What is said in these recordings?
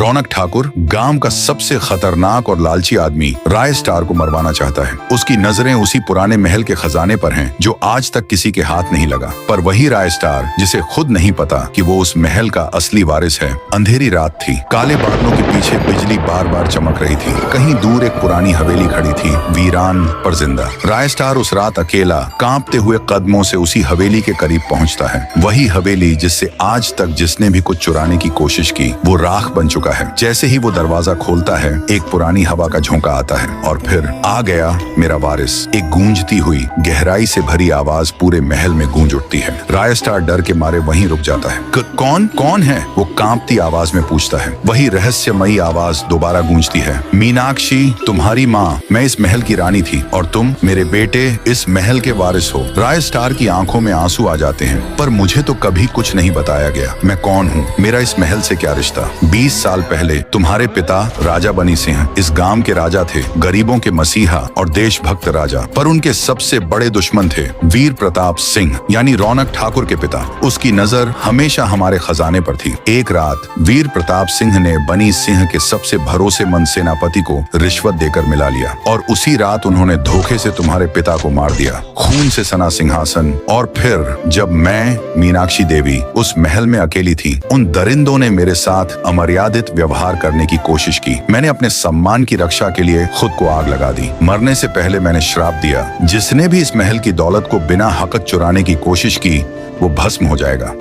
रौनक ठाकुर गांव का सबसे खतरनाक और लालची आदमी राय स्टार को मरवाना चाहता है। उसकी नजरें उसी पुराने महल के खजाने पर हैं जो आज तक किसी के हाथ नहीं लगा। पर वही राय स्टार जिसे खुद नहीं पता कि वो उस महल का असली वारिस है। अंधेरी रात थी, काले बादलों के पीछे बिजली बार बार चमक रही थी। कहीं दूर एक पुरानी हवेली खड़ी थी, वीरान पर जिंदा। राय स्टार उस रात अकेला कांपते हुए कदमों से उसी हवेली के करीब पहुंचता है। वही हवेली जिससे आज तक जिसने भी कुछ चुराने की कोशिश की वो राख बन चुका है। जैसे ही वो दरवाजा खोलता है, एक पुरानी हवा का झोंका आता है और फिर आ गया मेरा वारिस। एक गूंजती हुई गहराई से भरी आवाज पूरे महल में गूंज उठती है। राय स्टार डर के मारे वहीं रुक जाता है। कौन है? वो कांपती आवाज में पूछता है। वही रहस्यमयी आवाज दोबारा गूंजती है। मीनाक्षी, तुम्हारी माँ, मैं इस महल की रानी थी और तुम मेरे बेटे इस महल के वारिस हो। राय स्टार की आंखों में आंसू आ जाते हैं। पर मुझे तो कभी कुछ नहीं बताया गया। मैं कौन हूँ? मेरा इस महल से क्या रिश्ता? 20 साल पहले तुम्हारे पिता राजा बनी सिंह इस गांव के राजा थे, गरीबों के मसीहा और देशभक्त राजा। पर उनके सबसे बड़े दुश्मन थे वीर प्रताप सिंह यानी रौनक ठाकुर के पिता। उसकी नजर हमेशा हमारे खजाने पर थी। एक रात वीर प्रताप सिंह ने बनी सिंह के सबसे भरोसेमंद सेनापति को रिश्वत देकर मिला लिया और उसी रात उन्होंने धोखे से तुम्हारे पिता को मार दिया। खून से सना सिंहासन। और फिर जब मैं मीनाक्षी देवी उस महल में अकेली थी, उन दरिंदों ने मेरे साथ अमर्यादित व्यवहार करने की कोशिश की। मैंने अपने सम्मान की रक्षा के लिए खुद को आग लगा दी। मरने से पहले मैंने श्राप दिया, जिसने भी इस महल की दौलत को बिना हकत चुराने की कोशिश की वो भस्म हो जाएगा।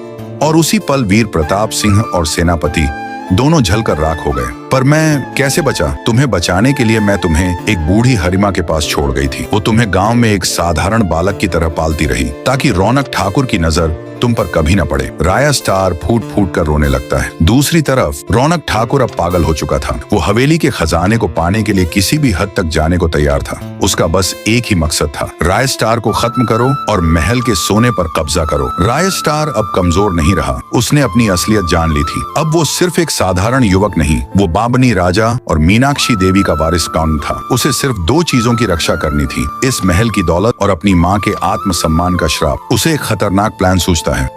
और उसी पल वीर प्रताप सिंह और सेनापति दोनों जलकर राख हो गए। पर मैं कैसे बचा? तुम्हें बचाने के लिए मैं तुम्हें एक बूढ़ी हरिमा के पास छोड़ गई थी। वो तुम्हें गांव में एक साधारण बालक की तरह पालती रही ताकि रौनक ठाकुर की नजर तुम पर कभी न पड़े। राय स्टार फूट फूट कर रोने लगता है। दूसरी तरफ रौनक ठाकुर अब पागल हो चुका था। वो हवेली के खजाने को पाने के लिए किसी भी हद तक जाने को तैयार था। उसका बस एक ही मकसद था, राय स्टार को खत्म करो और महल के सोने पर कब्जा करो। राय स्टार अब कमजोर नहीं रहा। उसने अपनी असलियत जान ली थी। अब वो सिर्फ एक साधारण युवक नहीं, वो बाबनी राजा और मीनाक्षी देवी का वारिस कौन था। उसे सिर्फ 2 चीजों की रक्षा करनी थी, इस महल की दौलत और अपनी माँ के आत्मसम्मान का श्राप। उसे एक खतरनाक प्लान सूझता है।